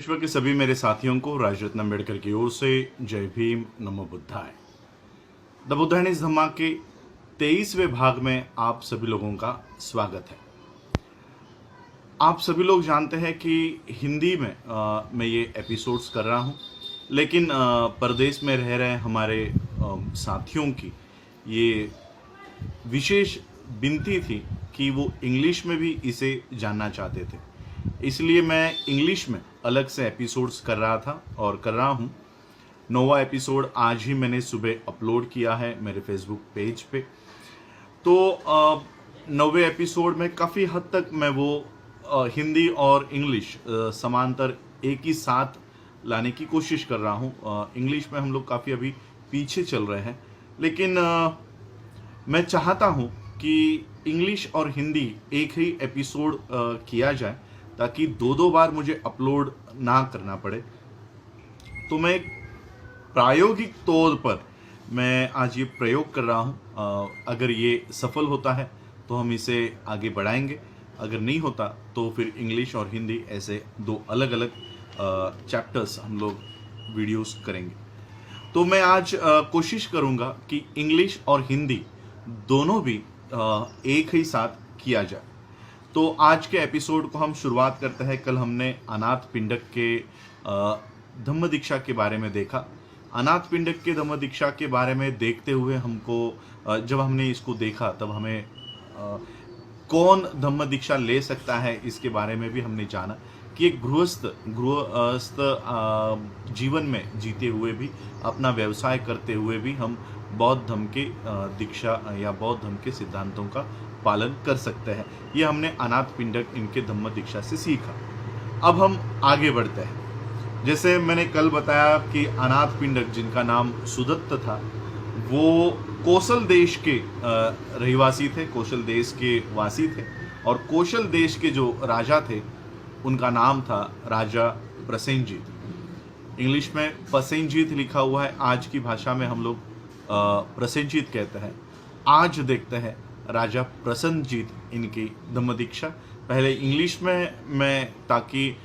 विश्व के सभी मेरे साथियों को राजरत्न अम्बेडकर की ओर से जय भीम, नमो बुद्धाय। द बुद्धाइज धम्मा के 23वें भाग में आप सभी लोगों का स्वागत है। आप सभी लोग जानते हैं कि हिंदी में मैं ये एपिसोड्स कर रहा हूँ, लेकिन परदेश में रह रहे हमारे साथियों की ये विशेष विनती थी कि वो इंग्लिश में भी इसे जानना चाहते थे, इसलिए मैं इंग्लिश में अलग से एपिसोड्स कर रहा था और कर रहा हूँ। 9वां एपिसोड आज ही मैंने सुबह अपलोड किया है मेरे फेसबुक पेज पे। तो 9वें एपिसोड में काफ़ी हद तक मैं वो हिंदी और इंग्लिश समांतर एक ही साथ लाने की कोशिश कर रहा हूँ। इंग्लिश में हम लोग काफ़ी अभी पीछे चल रहे हैं, लेकिन मैं चाहता हूँ कि इंग्लिश और हिंदी एक ही एपिसोड किया जाए, ताकि दो बार मुझे अपलोड ना करना पड़े। तो मैं प्रायोगिक तौर पर मैं आज ये प्रयोग कर रहा हूँ। अगर ये सफल होता है तो हम इसे आगे बढ़ाएंगे, अगर नहीं होता तो फिर इंग्लिश और हिंदी ऐसे दो अलग अलग चैप्टर्स हम लोग वीडियोस करेंगे। तो मैं आज कोशिश करूँगा कि इंग्लिश और हिंदी दोनों भी एक ही साथ किया जाए। तो आज के एपिसोड को हम शुरुआत करते हैं। कल हमने अनाथ पिंडक के धम्म दीक्षा के बारे में देखा। अनाथ पिंडक के धम्म दीक्षा के बारे में देखते हुए हमको जब हमने इसको देखा तब हमें कौन धम्म दीक्षा ले सकता है इसके बारे में भी हमने जाना कि एक गृहस्थ जीवन में जीते हुए भी, अपना व्यवसाय करते हुए भी हम बौद्ध धर्म के दीक्षा या बौद्ध धर्म के सिद्धांतों का पालन कर सकते हैं। ये हमने अनाथ पिंडक इनके धम्म दीक्षा से सीखा। अब हम आगे बढ़ते हैं। जैसे मैंने कल बताया कि अनाथ पिंडक, जिनका नाम सुदत्त था, वो कौशल देश के रहवासी थे, कौशल देश के वासी थे। और कौशल देश के जो राजा थे उनका नाम था राजा प्रसेनजीत। इंग्लिश में प्रसेनजीत लिखा हुआ है, आज की भाषा में हम लोग प्रसेनजीत कहते हैं। आज देखते हैं राजा प्रसन्नजीत इनकी धम्म दीक्षा। पहले इंग्लिश में मैं, ताकि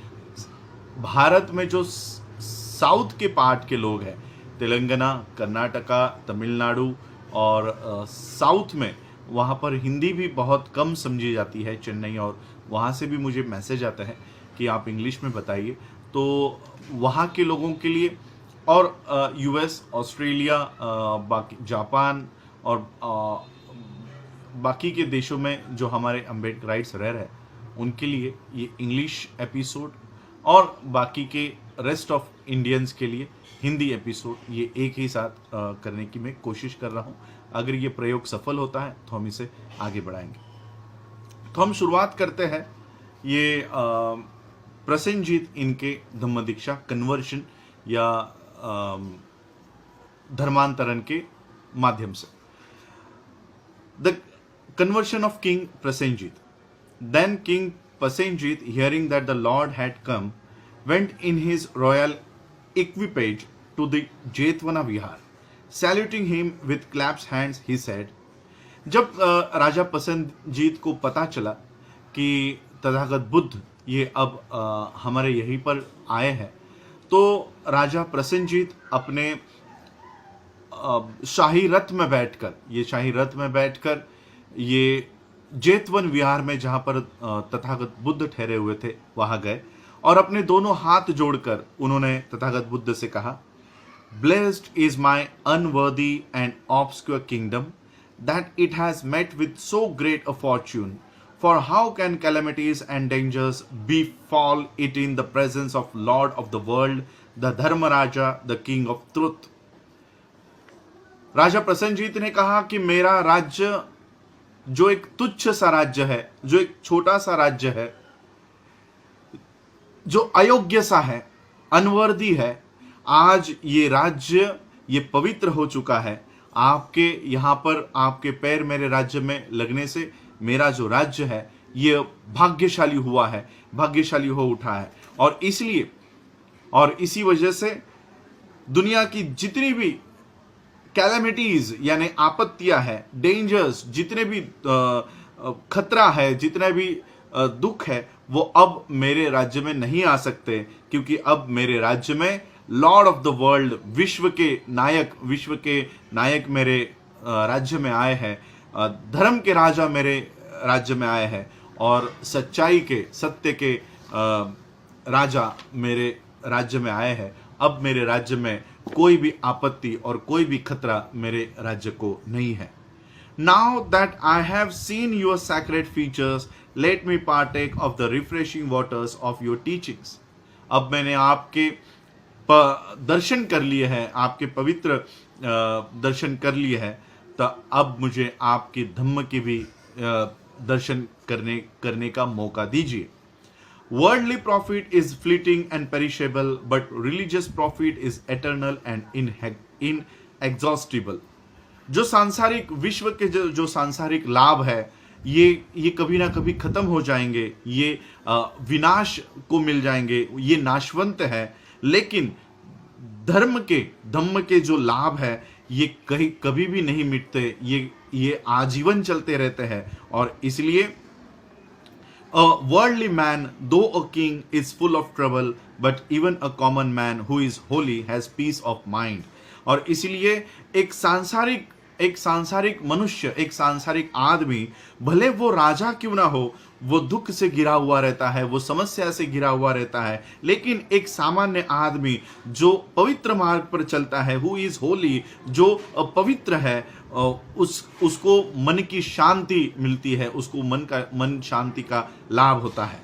भारत में जो साउथ के पार्ट के लोग हैं, तेलंगाना, कर्नाटका, तमिलनाडु और साउथ में, वहाँ पर हिंदी भी बहुत कम समझी जाती है, चेन्नई, और वहाँ से भी मुझे मैसेज आता है कि आप इंग्लिश में बताइए। तो वहाँ के लोगों के लिए और यूएस, ऑस्ट्रेलिया, बाकी जापान और बाकी के देशों में जो हमारे अम्बेडकराइट्स रह रहे हैं उनके लिए ये इंग्लिश एपिसोड, और बाकी के रेस्ट ऑफ इंडियंस के लिए हिंदी एपिसोड, ये एक ही साथ करने की मैं कोशिश कर रहा हूँ। अगर ये प्रयोग सफल होता है तो हम इसे आगे बढ़ाएंगे। तो हम शुरुआत करते हैं ये प्रसेनजीत इनके धम्म दीक्षा कन्वर्शन या धर्मांतरण के माध्यम से। The conversion of King Prasenjit. Then King Prasenjit, hearing that the Lord had come, went in his royal equipage to the Jetwana Vihar. Saluting him with clapped hands, he said, जब राजा प्रसेनजीत को पता चला कि तथागत बुद्ध ये अब हमारे यहीं पर आए हैं, तो राजा प्रसेनजीत अपने शाही रथ में बैठकर ये जेतवन विहार में, जहाँ पर तथागत बुद्ध ठहरे हुए थे, वहाँ गए और अपने दोनों हाथ जोड़कर उन्होंने तथागत बुद्ध से कहा, blessed is my unworthy and obscure kingdom that it has met with so great a fortune, for how can calamities and dangers befall it in the presence of lord of the world, the Dharmaraja, the king of truth. राजा प्रसेनजीत ने कहा कि मेरा राज्य, जो एक तुच्छ सा राज्य है, जो एक छोटा सा राज्य है, जो अयोग्य सा है, अनवर्दी है, आज ये राज्य ये पवित्र हो चुका है। आपके यहाँ पर आपके पैर मेरे राज्य में लगने से मेरा जो राज्य है ये भाग्यशाली हुआ है, भाग्यशाली हो उठा है। और इसलिए और इसी वजह से दुनिया की जितनी भी कैलेमिटीज यानी आपत्तियां है, डेंजर्स, जितने भी खतरा है, जितने भी दुख है, वो अब मेरे राज्य में नहीं आ सकते, क्योंकि अब मेरे राज्य में लॉर्ड ऑफ द वर्ल्ड, विश्व के नायक मेरे राज्य में आए हैं। धर्म के राजा मेरे राज्य में आए हैं और सच्चाई के, सत्य के राजा मेरे राज्य में आए हैं। अब मेरे राज्य में कोई भी आपत्ति और कोई भी खतरा मेरे राज्य को नहीं है। Now that I have seen your sacred features, let me partake of the refreshing waters of your teachings. अब मैंने आपके दर्शन कर लिए हैं, आपके पवित्र दर्शन कर लिए हैं, तो अब मुझे आपके धम्म के भी दर्शन करने का मौका दीजिए। Worldly profit is fleeting and perishable, but religious profit is eternal and inexhaustible. जो सांसारिक विश्व के जो सांसारिक लाभ है, ये कभी ना कभी खत्म हो जाएंगे, ये विनाश को मिल जाएंगे, ये नाशवंत है। लेकिन धम्म के जो लाभ है, ये कभी भी नहीं मिटते, ये आजीवन चलते रहते हैं। और इसलिए a worldly man, though a king, is full of trouble, but even a common man who is holy has peace of mind. और इसलिए एक सांसारिक मनुष्य, एक सांसारिक आदमी, भले वो राजा क्यों ना हो, वो दुख से घिरा हुआ रहता है, वो समस्या से घिरा हुआ रहता है। लेकिन एक सामान्य आदमी जो पवित्र मार्ग पर चलता है, हु इज होली, जो पवित्र है, उसको मन की शांति मिलती है, उसको मन शांति का लाभ होता है।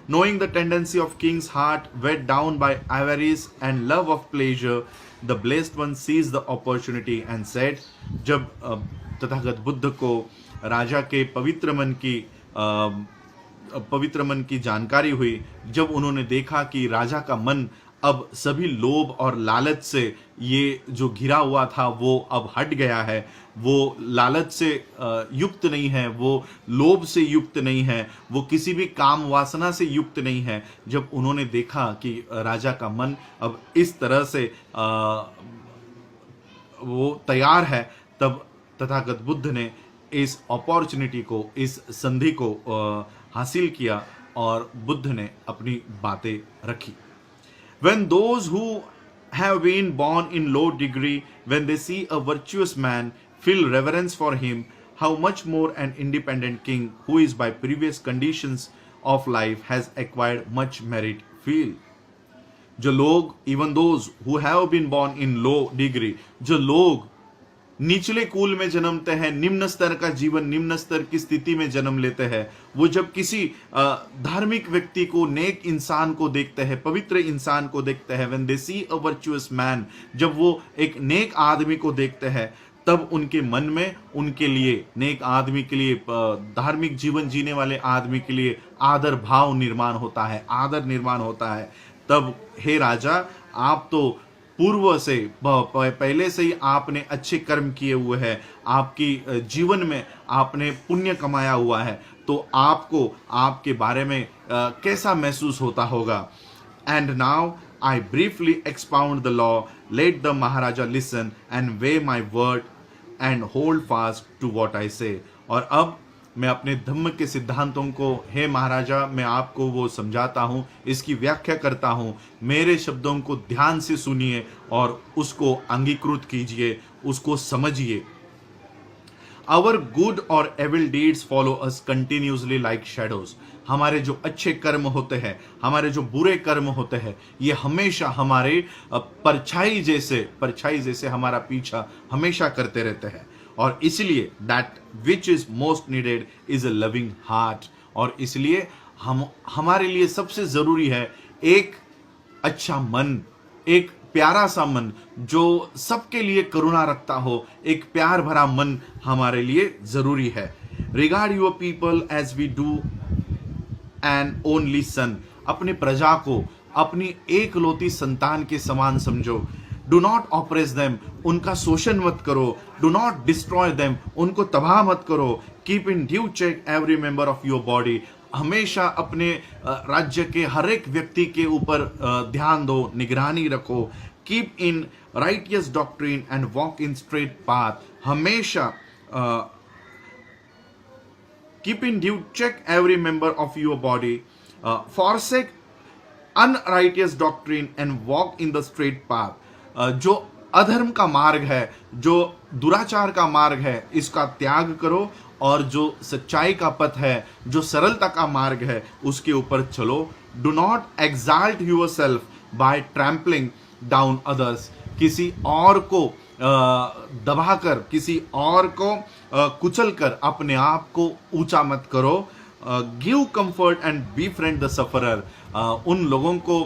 Knowing the tendency of king's heart, weighed down by avarice and love of pleasure, the blessed one seized the opportunity and said, जब तथागत बुद्ध को राजा के पवित्र मन की जानकारी हुई, जब उन्होंने देखा कि राजा का मन अब सभी लोभ और लालच से ये जो घिरा हुआ था वो अब हट गया है, वो लालच से युक्त नहीं है, वो लोभ से युक्त नहीं है, वो किसी भी काम वासना से युक्त नहीं है, जब उन्होंने देखा कि राजा का मन अब इस तरह से वो तैयार है, तब तथागत बुद्ध ने इस अपॉर्चुनिटी को, इस संधि को हासिल किया और बुद्ध ने अपनी बातें रखी। When those who have been born in low degree, when they see a virtuous man, feel reverence for him, how much more an independent king who is by previous conditions of life has acquired much merit feel. जो लोग, even those who have been born in low degree, जो लोग निचले कुल में जन्मते हैं, निम्न स्तर का जीवन, निम्न स्तर की स्थिति में जन्म लेते हैं, वो जब किसी धार्मिक व्यक्ति को, नेक इंसान को देखते हैं, पवित्र इंसान को देखते हैं, when they see a virtuous man, जब वो एक नेक आदमी को देखते हैं, तब उनके मन में उनके लिए, नेक आदमी के लिए, धार्मिक जीवन जीने वाले आदमी के लिए आदर भाव निर्माण होता है, आदर निर्माण होता है। तब हे राजा, आप तो पूर्व से, पहले से ही आपने अच्छे कर्म किए हुए हैं, आपकी जीवन में आपने पुण्य कमाया हुआ है, तो आपको आपके बारे में कैसा महसूस होता होगा। And now I briefly expound the law, let the maharaja listen and weigh my word and hold fast to what I say. और अब मैं अपने धम्म के सिद्धांतों को, हे महाराजा, मैं आपको वो समझाता हूँ, इसकी व्याख्या करता हूँ, मेरे शब्दों को ध्यान से सुनिए और उसको अंगीकृत कीजिए, उसको समझिए। Our good or evil deeds follow us continuously like shadows. हमारे जो अच्छे कर्म होते हैं, हमारे जो बुरे कर्म होते हैं, ये हमेशा हमारे परछाई जैसे हमारा पीछा हमेशा करते रहते हैं। और इसलिए that which is most needed is a loving heart. और इसलिए हमारे लिए सबसे जरूरी है एक अच्छा मन, एक प्यारा सा मन जो सबके लिए करुणा रखता हो, एक प्यार भरा मन हमारे लिए जरूरी है। Regard your people as we do an only son. अपने प्रजा को अपनी एकलौती संतान के समान समझो। डू नॉट ऑपरेस देम, उनका शोषण मत करो। डू नॉट डिस्ट्रॉय देम, उनको तबाह मत करो। Keep in due check every member of your body, हमेशा अपने राज्य के हर एक व्यक्ति के ऊपर ध्यान दो, निगरानी रखो। Keep in righteous doctrine and walk in straight path, हमेशा keep in due check every member of your body forsake unrighteous doctrine and walk in the straight path. जो अधर्म का मार्ग है, जो दुराचार का मार्ग है, इसका त्याग करो और जो सच्चाई का पथ है, जो सरलता का मार्ग है, उसके ऊपर चलो. Do not exalt yourself by trampling down others. किसी और को दबाकर, किसी और को कुचल कर अपने आप को ऊंचा मत करो. Give comfort and be friend the sufferer. उन लोगों को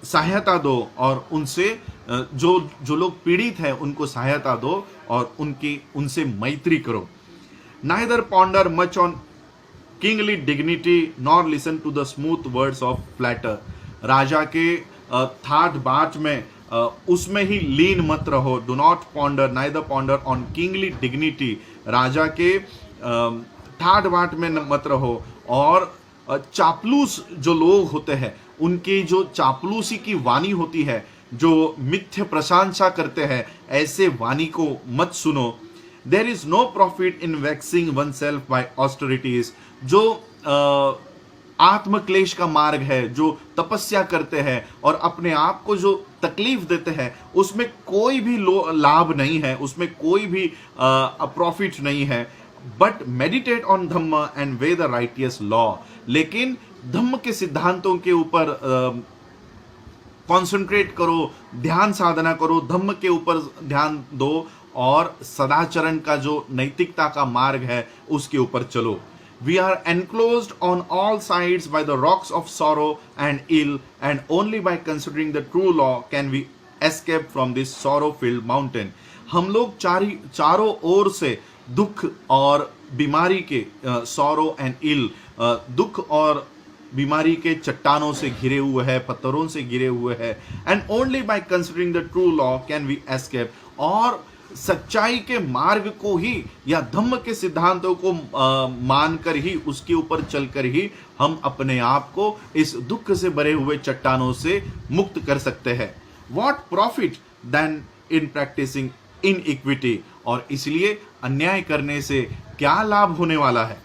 सहायता दो और उनसे जो लोग पीड़ित हैं उनको सहायता दो और उनसे मैत्री करो. Neither ponder much on kingly dignity nor listen to the smooth words of flatter. राजा के ठाठ बाट में उसमें ही लीन मत रहो. Do not ponder, neither ponder on kingly dignity. राजा के ठाठ बाट में मत रहो. और चापलूस जो लोग होते हैं उनकी जो चापलूसी की वाणी होती है, जो मिथ्य प्रशंसा करते हैं, ऐसे वाणी को मत सुनो. There is no profit in vexing oneself by austerities. जो आत्मक्लेश का मार्ग है, जो तपस्या करते हैं और अपने आप को जो तकलीफ देते हैं, उसमें कोई भी लाभ नहीं है, उसमें कोई भी प्रॉफिट नहीं है. But meditate on Dhamma and way the righteous law. लेकिन धम्म के सिद्धांतों के ऊपर कॉन्सेंट्रेट करो, ध्यान साधना करो, धम्म के ऊपर ध्यान दो और सदाचरण का जो नैतिकता का मार्ग है उसके ऊपर चलो. We are enclosed on all sides by the rocks of sorrow and ill, and only by considering the true law can we escape from this sorrow-filled mountain. हम लोग चारों ओर से दुख और बीमारी के sorrow and ill, दुख और बीमारी के चट्टानों से घिरे हुए हैं, पत्थरों से घिरे हुए हैं. And only by considering the true law can we escape. और सच्चाई के मार्ग को ही या धम्म के सिद्धांतों को मानकर ही, उसके ऊपर चलकर ही हम अपने आप को इस दुख से भरे हुए चट्टानों से मुक्त कर सकते हैं. What profit then in practicing inequity. और इसलिए अन्याय करने से क्या लाभ होने वाला है.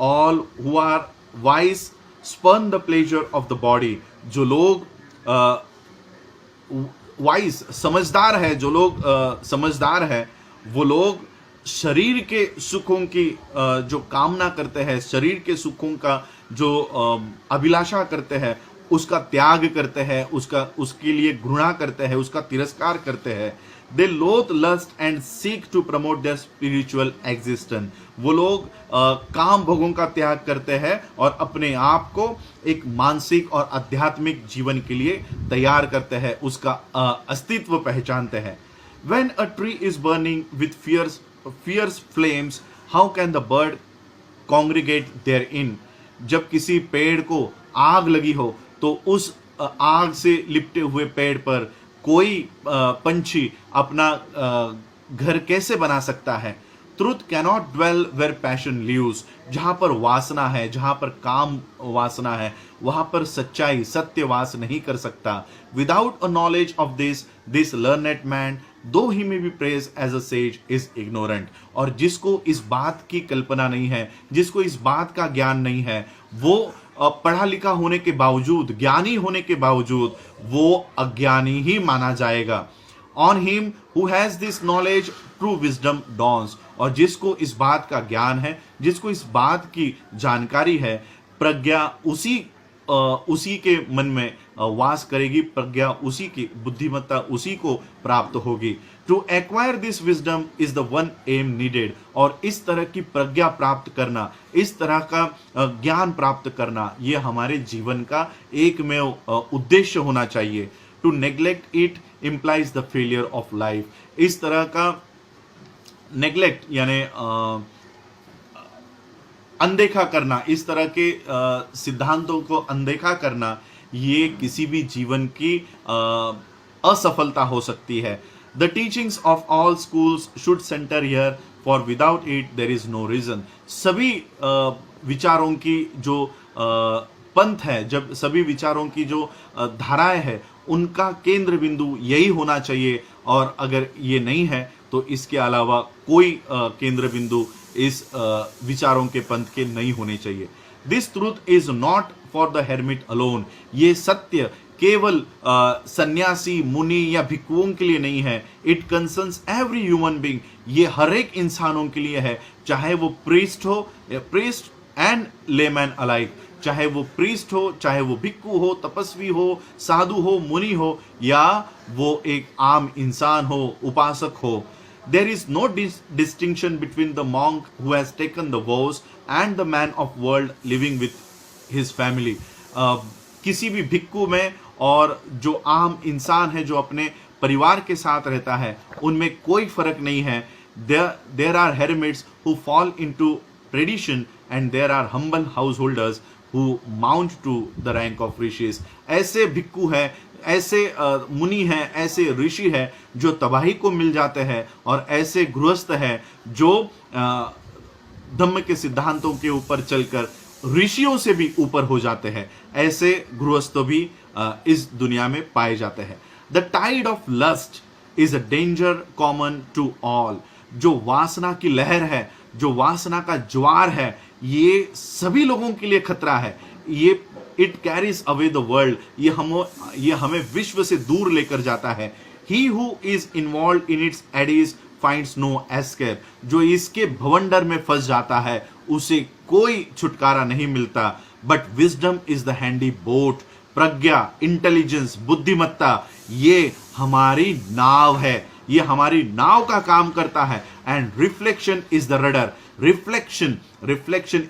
All who are wise spurn the pleasure of the body. जो लोग वाइज समझदार है, जो लोग समझदार है, वो लोग शरीर के सुखों की जो कामना करते हैं, शरीर के सुखों का जो अभिलाषा करते हैं, उसका त्याग करते हैं, उसके लिए घृणा करते हैं, उसका तिरस्कार करते हैं. They loathe lust and seek to promote their spiritual existence. वो लोग काम भोगों का त्याग करते हैं और अपने आप को एक मानसिक और आध्यात्मिक जीवन के लिए तैयार करते हैं, उसका अस्तित्व पहचानते हैं. When a tree is burning with fierce flames, how can the bird congregate therein? जब किसी पेड़ को आग लगी हो तो उस आग से लिपटे हुए पेड़ पर कोई पंछी अपना घर कैसे बना सकता है. Truth cannot dwell where passion lives. जहां पर वासना है, जहां पर काम वासना है, वहां पर सच्चाई, सत्य वास नहीं कर सकता. Without a knowledge of this learned man though he may be praise as a sage is ignorant. और जिसको इस बात की कल्पना नहीं है, जिसको इस बात का ज्ञान नहीं है, वो पढ़ा लिखा होने के बावजूद, ज्ञानी होने के बावजूद वो अज्ञानी ही माना जाएगा. On him who has this knowledge true wisdom dawns. और जिसको इस बात का ज्ञान है, जिसको इस बात की जानकारी है, प्रज्ञा उसी के मन में वास करेगी, प्रज्ञा उसी की, बुद्धिमत्ता उसी को प्राप्त होगी. To acquire this wisdom is the one aim needed. और इस तरह की प्रज्ञा प्राप्त करना, इस तरह का ज्ञान प्राप्त करना, ये हमारे जीवन का एकमेव उद्देश्य होना चाहिए. To neglect it implies the failure of life. इस तरह का नेग्लेक्ट यानी अनदेखा करना, इस तरह के सिद्धांतों को अनदेखा करना, ये किसी भी जीवन की असफलता हो सकती है. The teachings of all schools should centre here, for without it there is no reason. सभी विचारों की जो पंथ है, जब सभी विचारों की जो धाराएं है, उनका केंद्र बिंदु यही होना चाहिए. और अगर ये नहीं है तो इसके अलावा कोई केंद्र बिंदु इस विचारों के पंथ के नहीं होने चाहिए. This truth is not for the hermit alone. ये सत्य केवल सन्यासी, मुनि या भिक्षुओं के लिए नहीं है। It concerns every human being. ये हर एक इंसानों के लिए है, चाहे वो प्रीस्ट एंड लेमैन अलाइक, चाहे वो प्रीस्ट हो, चाहे वो भिक्षु हो, तपस्वी हो, साधु हो, मुनि हो, या वो एक आम इंसान हो, उपासक हो। There is no distinction between the monk who has taken the vows and the man of world living with his family. किसी भी भिक्षु में और जो आम इंसान है जो अपने परिवार के साथ रहता है, उनमें कोई फर्क नहीं है। There are hermits who fall into tradition and there are humble householders who mount to the rank of rishis. ऐसे भिक्षु हैं, ऐसे मुनि हैं, ऐसे ऋषि हैं जो तबाही को मिल जाते हैं, और ऐसे गृहस्थ हैं जो धम्म के सिद्धांतों के ऊपर चलकर ऋषियों से भी ऊपर हो जाते हैं। ऐसे गृहस्थ भी इस दुनिया में पाए जाते हैं। The tide of lust is a danger common to all. जो वासना की लहर है, जो वासना का ज्वार है, ये सभी लोगों के लिए खतरा है। ये it carries away the world. ये हमें विश्व से दूर लेकर जाता है। He who is involved in its eddies finds no escape. जो इसके भवंडर में फंस जाता है उसे कोई छुटकारा नहीं मिलता। But wisdom is the handy boat. Pragya, intelligence, बुद्धिमत्ता, ये हमारी नाव है, ये हमारी नाव का काम करता है। And reflection is the rudder. Reflection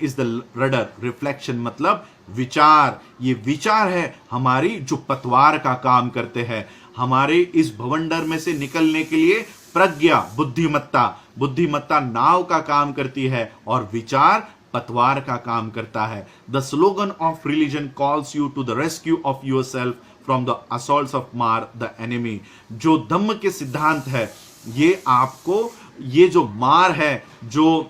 is the rudder. Reflection मतलब विचार। ये विचार है हमारी जो पतवार का काम करते हैं। हमारे इस भवंडर में से निकलने के लिए प्रज्ञा, बुद्धिमत्ता नाव का काम करती है और विचार पतवार का काम करता है। The slogan of religion calls you to the rescue of your self from the assaults of Mara the enemy. जो धम्म के सिद्धांत है, ये आपको ये जो मार है, जो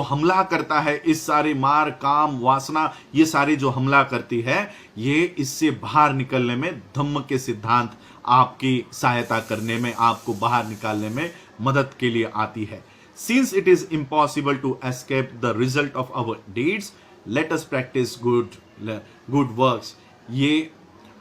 हमला करता है, इस सारे मार, काम, वासना, ये सारी जो हमला करती है, ये इससे बाहर निकलने में धम्म के सिद्धांत आपकी सहायता करने में, आपको बाहर निकालने में मदद के लिए आती है। Since it is impossible to escape the result of our deeds, let us practice good works. ये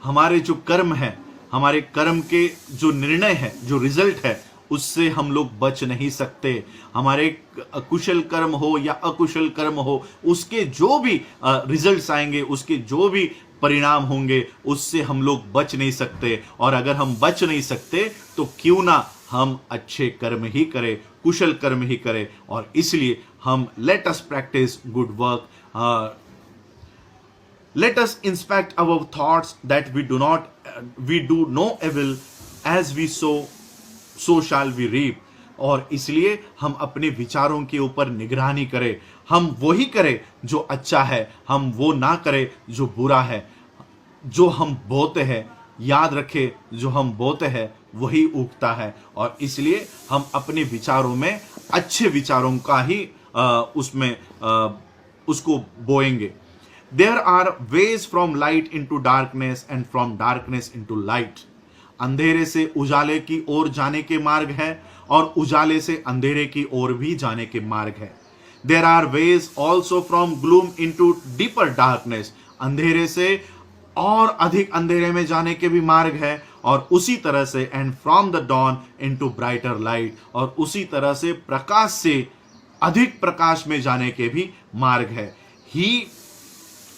हमारे जो कर्म है, हमारे कर्म के जो निर्णय है, जो रिजल्ट है, उससे हम लोग बच नहीं सकते। हमारे कुशल कर्म हो या अकुशल कर्म हो, उसके जो भी रिजल्ट्स आएंगे, उसके जो भी परिणाम होंगे, उससे हम लोग बच नहीं सकते। और अगर हम बच नहीं सकते तो क्यों ना हम अच्छे कर्म ही करें, कुशल कर्म ही करें। और इसलिए हम let us practise good work. Let us inspect our thoughts that we do no evil as we sow shall we reap. और इसलिए हम अपने विचारों के ऊपर निगरानी करें। हम वही करें जो अच्छा है, हम वो ना करें जो बुरा है। जो हम बोते हैं, याद रखें, जो हम बोते हैं वही उगता है। और इसलिए हम अपने विचारों में अच्छे विचारों का ही उसको बोएंगे। There are ways from light into darkness and from darkness into light. अंधेरे से उजाले की ओर जाने के मार्ग है और उजाले से अंधेरे की ओर भी जाने के मार्ग है। There are ways also from gloom into deeper darkness. अंधेरे से और अधिक अंधेरे में जाने के भी मार्ग है। और उसी तरह से and from the dawn into brighter light. और उसी तरह से प्रकाश से अधिक प्रकाश में जाने के भी मार्ग है। He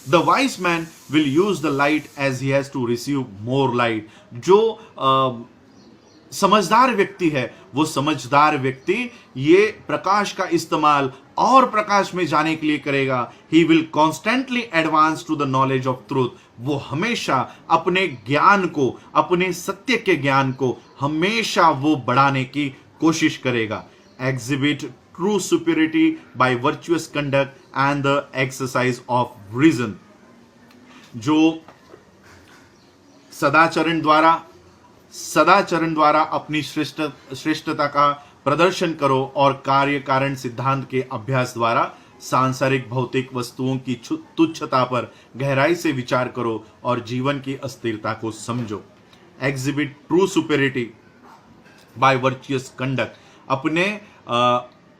the wise man will use the light as he has to receive more light. जो समझदार व्यक्ति है, वो समझदार व्यक्ति ये प्रकाश का इस्तेमाल और प्रकाश में जाने के लिए करेगा। He will constantly advance to the knowledge of truth. वो हमेशा अपने ज्ञान को, अपने सत्य के ज्ञान को हमेशा वो बढ़ाने की कोशिश करेगा। Exhibit true superiority by virtuous conduct and the exercise of reason. जो सदाचरण द्वारा अपनी श्रेष्ठता का प्रदर्शन करो और कार्य कारण सिद्धांत के अभ्यास द्वारा सांसारिक भौतिक वस्तुओं की तुच्छता पर गहराई से विचार करो और जीवन की अस्थिरता को समझो। Exhibit true superiority by virtuous conduct. अपने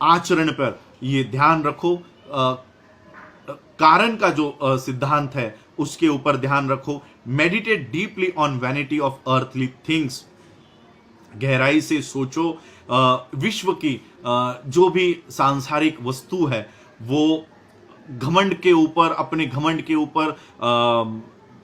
आचरण पर ये ध्यान रखो, कारण का जो सिद्धांत है उसके ऊपर ध्यान रखो। Meditate deeply on vanity of earthly things, गहराई से सोचो विश्व की जो भी सांसारिक वस्तु है वो घमंड के ऊपर, अपने घमंड के ऊपर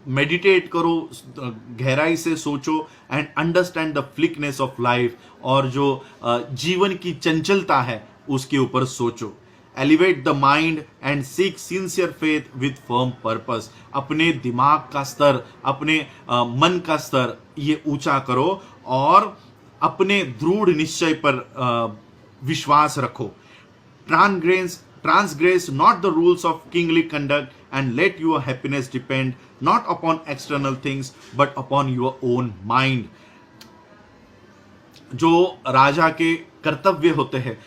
मेडिटेट करो, गहराई से सोचो and understand the fickleness of life, और जो जीवन की चंचलता है उसके ऊपर सोचो। Elevate the mind and seek sincere faith with firm purpose, अपने दिमाग का स्तर, अपने मन का स्तर ये ऊंचा करो और अपने दृढ़ निश्चय पर विश्वास रखो। Transgress not the rules of kingly conduct and let your happiness depend not upon external things but upon your own mind. जो राजा के कर्तव्य होते हैं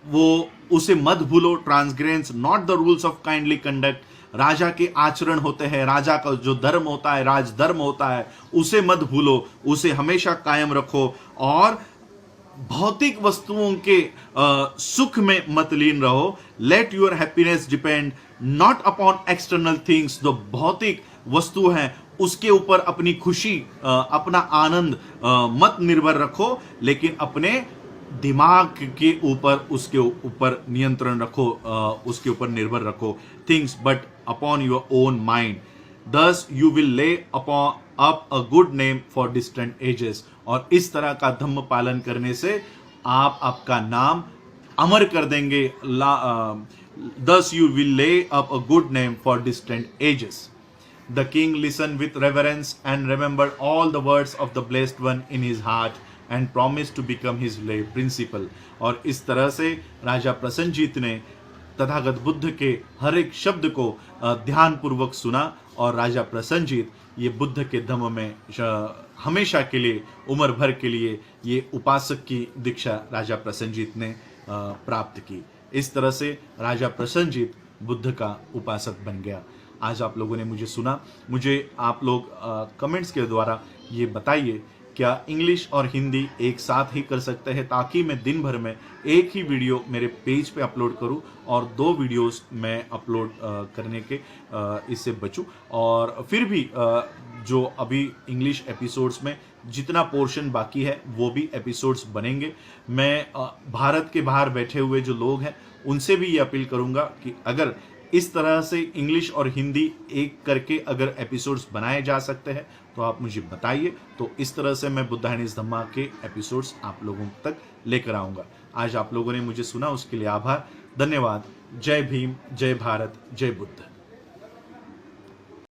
वो उसे मत भूलो। Transgress not the rules of kindly conduct, राजा के आचरण होते हैं, राजा का जो धर्म होता है, राजधर्म होता है, उसे मत भूलो, उसे हमेशा कायम रखो और भौतिक वस्तुओं के सुख में मत लीन रहो। Let your happiness depend not upon external things, जो भौतिक वस्तु है उसके ऊपर अपनी खुशी, अपना आनंद मत निर्भर रखो, लेकिन अपने दिमाग के ऊपर, उसके ऊपर नियंत्रण रखो, उसके ऊपर निर्भर रखो। Things but upon your own mind, thus you will lay up a good name for distant ages. और इस तरह का धम्म पालन करने से आप आपका नाम अमर कर देंगे। Thus you will lay up a good name for distant ages. The king listened with reverence and remembered all the words of the blessed one in his heart and promised to become his lay principal. और इस तरह से राजा प्रसन्नजीत ने तथागत बुद्ध के हर एक शब्द को ध्यान पूर्वक सुना और राजा प्रसन्नजीत ये बुद्ध के धम्म में हमेशा के लिए, उम्र भर के लिए ये उपासक की दीक्षा राजा प्रसन्नजीत ने प्राप्त की। इस तरह से राजा प्रसन्नजीत बुद्ध का उपासक बन गया। आज आप लोगों ने मुझे सुना, मुझे आप लोग कमेंट्स के द्वारा ये बताइए क्या इंग्लिश और हिंदी एक साथ ही कर सकते हैं, ताकि मैं दिन भर में एक ही वीडियो मेरे पेज पे अपलोड करूं और 2 वीडियोस मैं अपलोड करने के इससे बचूं। और फिर भी जो अभी इंग्लिश एपिसोड्स में जितना पोर्शन बाकी है वो भी एपिसोड्स बनेंगे। मैं भारत के बाहर बैठे हुए जो लोग हैं उनसे भी ये अपील करूंगा कि अगर इस तरह से इंग्लिश और हिंदी एक करके अगर एपिसोड्स बनाए जा सकते हैं तो आप मुझे बताइए, तो इस तरह से मैं बुद्धायन इस धम्मा के एपिसोड्स आप लोगों तक लेकर आऊँगा। आज आप लोगों ने मुझे सुना उसके लिए आभार, धन्यवाद। जय भीम, जय भारत, जय बुद्ध।